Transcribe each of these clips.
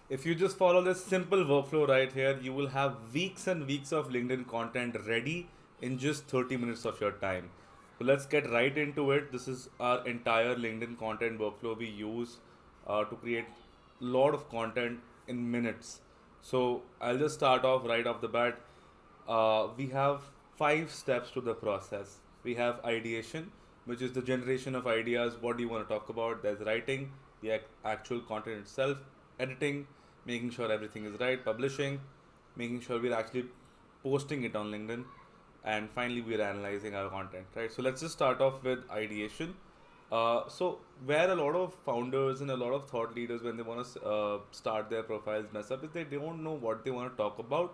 If you just follow this simple workflow right here, you will have weeks and weeks of LinkedIn content ready in just 30 minutes of your time. So let's get right into it. This is our entire LinkedIn content workflow we use to create a lot of content in minutes. So I'll just start off right off the bat. We have 5 steps to the process. We have ideation, which is the generation of ideas. What do you want to talk about? There's writing, the actual content itself, editing, making sure everything is right, publishing, making sure we're actually posting it on LinkedIn, and finally we're analyzing our content, right? So let's just start off with ideation. So where a lot of founders and a lot of thought leaders, when they want to start their profiles, mess up is they don't know what they want to talk about.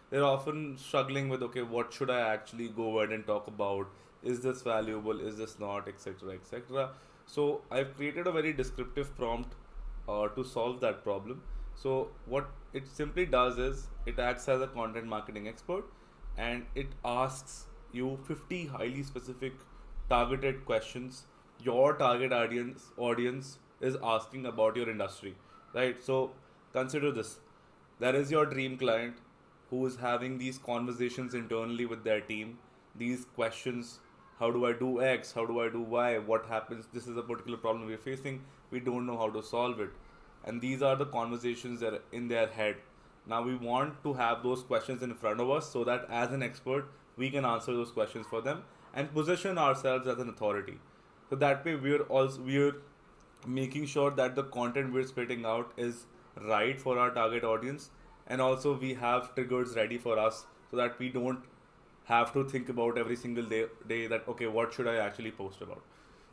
They're often struggling with, okay, what should I actually go ahead and talk about? Is this valuable? Is this not? Etc. Etc. So I've created a very descriptive prompt to solve that problem. So what it simply does is it acts as a content marketing expert, and it asks you 50 highly specific targeted questions your target audience is asking about your industry, right? So consider this: there is your dream client who is having these conversations internally with their team, these questions: how do I do X, how do I do Y, what happens, this is a particular problem we're facing, we don't know how to solve it. And these are the conversations that are in their head. Now we want to have those questions in front of us so that as an expert we can answer those questions for them and position ourselves as an authority. So that way we're making sure that the content we're spitting out is right for our target audience, and also we have triggers ready for us so that we don't have to think about every single day that, okay, what should I actually post about.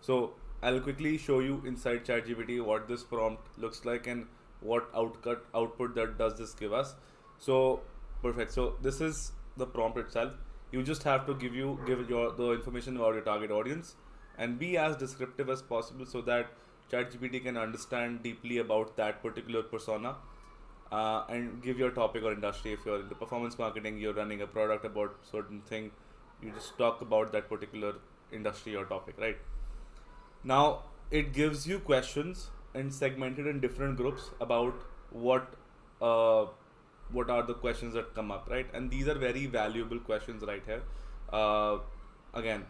So I'll quickly show you inside ChatGPT what this prompt looks like and what output that does this give us. So perfect. So this is the prompt itself. You just have to give your the information about your target audience and be as descriptive as possible so that ChatGPT can understand deeply about that particular persona, and give your topic or industry. If you're into performance marketing, you're running a product about certain thing, you just talk about that particular industry or topic, right? Now it gives you questions and segmented in different groups about what uh, what are the questions that come up, right? And these are very valuable questions right here. uh, Again,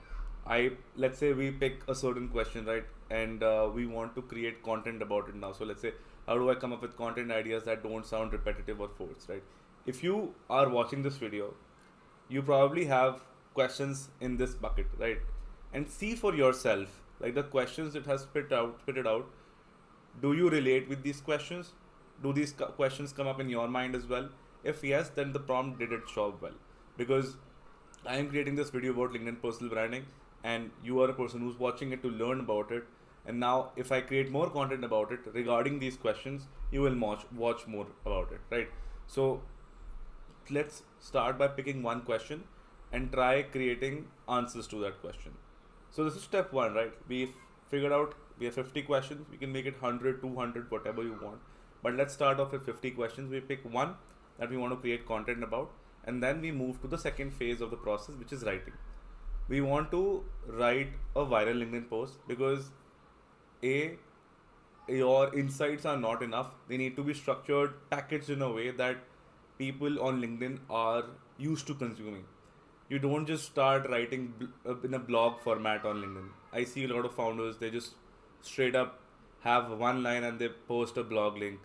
I let's say we pick a certain question, right? And we want to create content about it now. So let's say, how do I come up with content ideas that don't sound repetitive or forced, right? If you are watching this video, you probably have questions in this bucket, right? And see for yourself, like the questions it has spit it out, do you relate with these questions? Do these questions come up in your mind as well? If yes, then the prompt did its job well. Because I am creating this video about LinkedIn personal branding, and you are a person who's watching it to learn about it. And now, if I create more content about it regarding these questions, you will watch more about it, right? So let's start by picking one question and try creating answers to that question. So this is step one, right? We've figured out we have 50 questions. We can make it 100, 200, whatever you want. But let's start off with 50 questions. We pick one that we want to create content about, and then we move to the second phase of the process, which is writing. We want to write a viral LinkedIn post because a your insights are not enough. They need to be structured, packaged in a way that people on LinkedIn are used to consuming. You don't just start writing in a blog format on LinkedIn. I see a lot of founders, they just straight up have one line and they post a blog link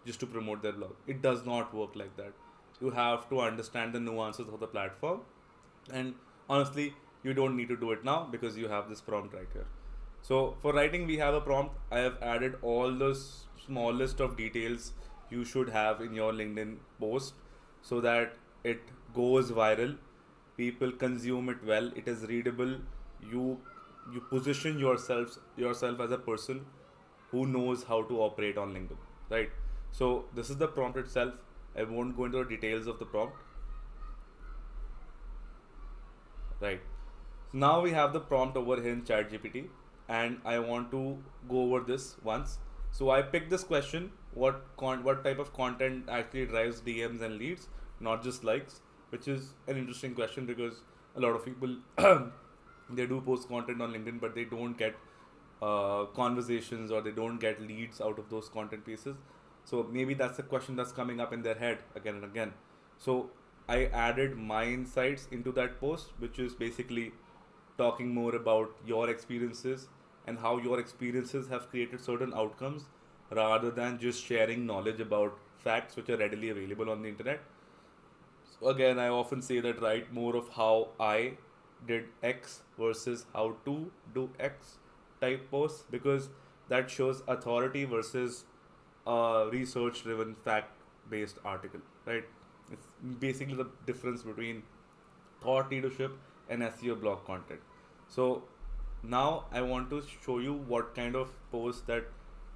just to promote their blog. It does not work like that. You have to understand the nuances of the platform, and honestly, you don't need to do it now because you have this prompt right here. So for writing, we have a prompt. I have added all the smallest of details you should have in your LinkedIn post so that it goes viral. People consume it well. It is readable. You you position yourself as a person who knows how to operate on LinkedIn, right? So this is the prompt itself. I won't go into the details of the prompt, right? So now we have the prompt over here in ChatGPT, and I want to go over this once. So I picked this question: what type of content actually drives DMs and leads, not just likes, which is an interesting question because a lot of people they do post content on LinkedIn, but they don't get conversations or they don't get leads out of those content pieces. So maybe that's a question that's coming up in their head again and again. So I added my insights into that post, which is basically talking more about your experiences and how your experiences have created certain outcomes rather than just sharing knowledge about facts which are readily available on the internet. So again, I often say that write more of how I did X versus how to do X type posts, because that shows authority versus a research driven fact based article, right? It's basically the difference between thought leadership and SEO blog content. So now I want to show you what kind of post that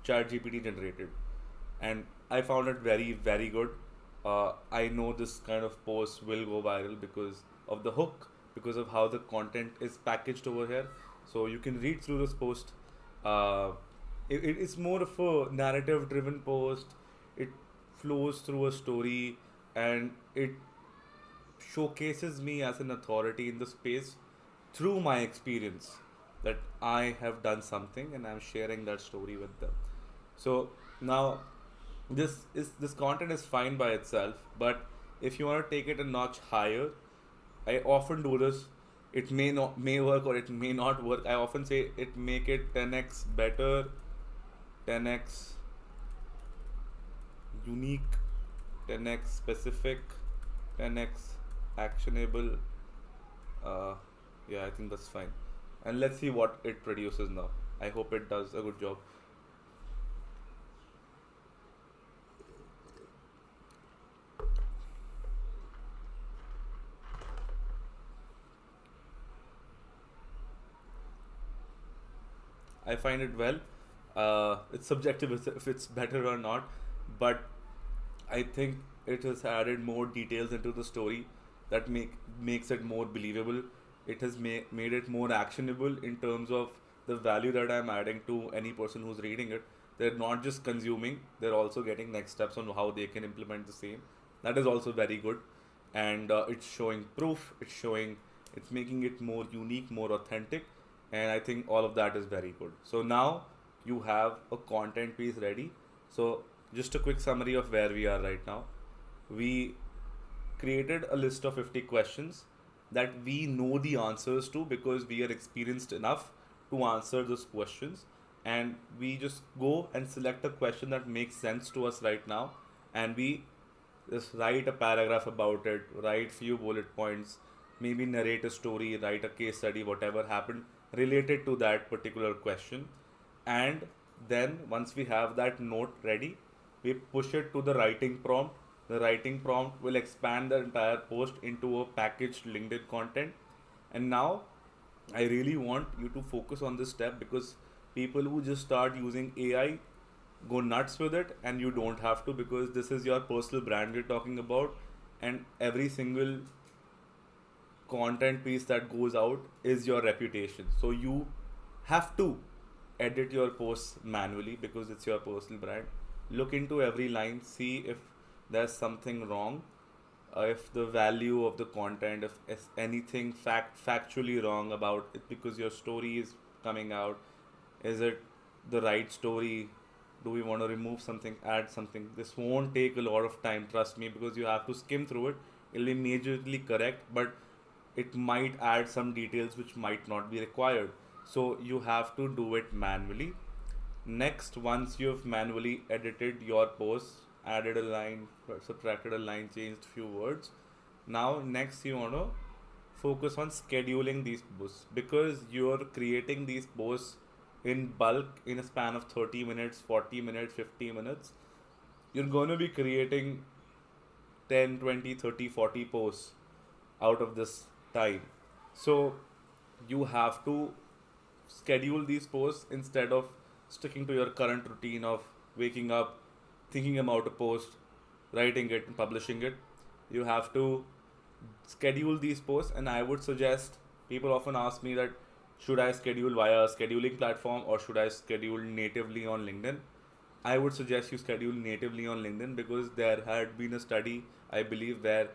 ChatGPT generated, and I found it very very good. I know this kind of post will go viral because of the hook, because of how the content is packaged over here. So you can read through this post. Uh, it's more of a narrative driven post. It flows through a story, and it showcases me as an authority in the space through my experience, that I have done something and I'm sharing that story with them. So now this content is fine by itself, but if you want to take it a notch higher, I often do this. It may work or it may not work. I often say it make it 10x better, 10x unique, 10x specific, 10x actionable. Uh, yeah, I think that's fine. And let's see what it produces now. I hope it does a good job. I find it well. It's subjective if it's better or not, but I think it has added more details into the story that makes it more believable. It has made it more actionable in terms of the value that I'm adding to any person who's reading it. They're not just consuming; they're also getting next steps on how they can implement the same. That is also very good, and it's showing proof. It's making it more unique, more authentic, and I think all of that is very good. So now you have a content piece ready. So just a quick summary of where we are right now. We created a list of 50 questions that we know the answers to because we are experienced enough to answer those questions, and we just go and select a question that makes sense to us right now, and we just write a paragraph about it, write few bullet points, maybe narrate a story, write a case study, whatever happened related to that particular question. And then once we have that note ready, we push it to the writing prompt. The writing prompt will expand the entire post into a packaged LinkedIn content. And now I really want you to focus on this step, because people who just start using AI go nuts with it, and you don't have to, because this is your personal brand we're talking about, and every single content piece that goes out is your reputation. So you have to edit your posts manually because it's your personal brand. Look into every line, see if there's something wrong, if the value of the content, if anything factually wrong about it because your story is coming out. Is it the right story? Do we want to remove something, add something? This won't take a lot of time, trust me, because you have to skim through it. It'll be majorly correct, but it might add some details which might not be required. So you have to do it manually. Next, once you've manually edited your post, added a line, subtracted a line, changed few words, now next you want to focus on scheduling these posts, because you're creating these posts in bulk in a span of 30 minutes, 40 minutes, 50 minutes. You're going to be creating 10, 20, 30, 40 posts out of this time. So you have to schedule these posts instead of sticking to your current routine of waking up, thinking about a post, writing it, and publishing it. You have to schedule these posts, and I would suggest, people often ask me that should I schedule via a scheduling platform or should I schedule natively on LinkedIn? I would suggest you schedule natively on LinkedIn, because there had been a study, I believe, where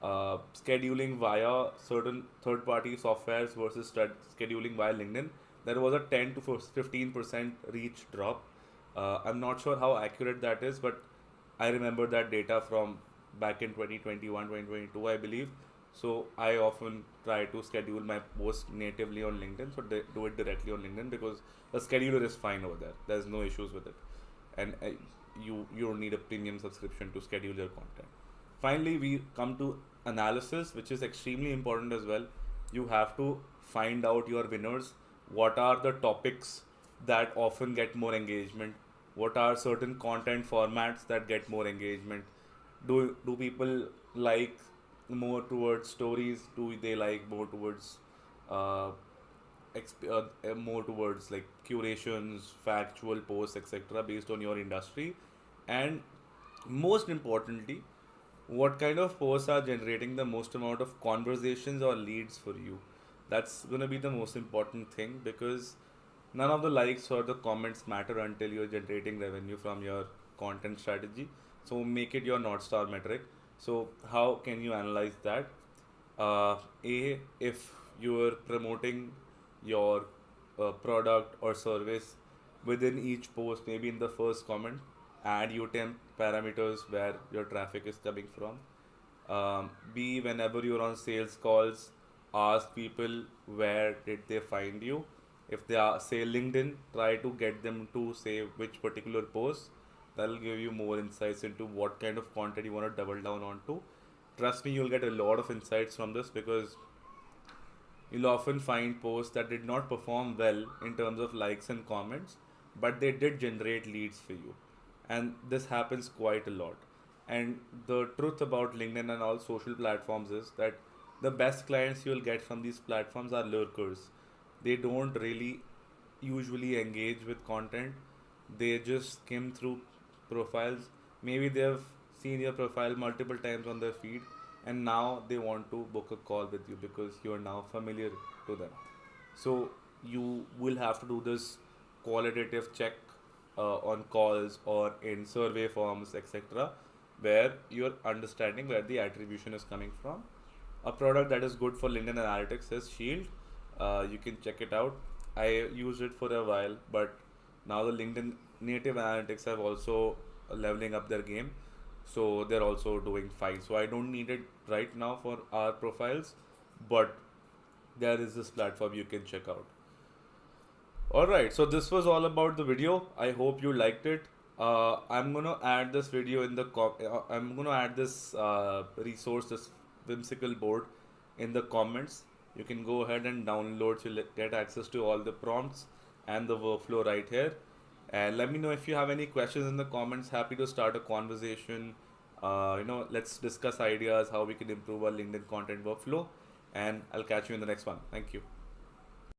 scheduling via certain third party softwares versus scheduling via LinkedIn, there was a 10 to 15% reach drop. I'm not sure how accurate that is, but I remember that data from back in 2021, 2022, I believe. So I often try to schedule my post natively on LinkedIn. So they do it directly on LinkedIn because the scheduler is fine over there. There's no issues with it, and you don't need a premium subscription to schedule your content. Finally, we come to analysis, which is extremely important as well. You have to find out your winners. What are the topics that often get more engagement? What are certain content formats that get more engagement? Do people like more towards stories? Do they like more towards uh, more towards like curations, factual posts, etc., based on your industry? And most importantly, what kind of posts are generating the most amount of conversations or leads for you? That's going to be the most important thing, because none of the likes or the comments matter until you're generating revenue from your content strategy. So make it your North Star metric. So how can you analyze that? If you're promoting your product or service within each post, maybe in the first comment, add UTM parameters where your traffic is coming from. B, whenever you're on sales calls, ask people where did they find you. If they are say LinkedIn, try to get them to say which particular post. That'll give you more insights into what kind of content you want to double down onto. Trust me, you'll get a lot of insights from this, because you'll often find posts that did not perform well in terms of likes and comments, but they did generate leads for you. And this happens quite a lot. And the truth about LinkedIn and all social platforms is that the best clients you'll get from these platforms are lurkers. They don't really usually engage with content. They just skim through profiles. Maybe they've seen your profile multiple times on their feed, and now they want to book a call with you because you're now familiar to them. So you will have to do this qualitative check on calls or in survey forms, etc., where you're understanding where the attribution is coming from. A product that is good for LinkedIn Analytics is Shield. You can check it out. I used it for a while, but now the LinkedIn native analytics have also leveling up their game, so they're also doing fine. So I don't need it right now for our profiles, but there is this platform you can check out. Alright, so this was all about the video. I hope you liked it. I'm gonna add this video in the I'm gonna add this resource, this whimsical board, in the comments. You can go ahead and download to get access to all the prompts and the workflow right here. And let me know if you have any questions in the comments. Happy to start a conversation. Let's discuss ideas how we can improve our LinkedIn content workflow. And I'll catch you in the next one. Thank you.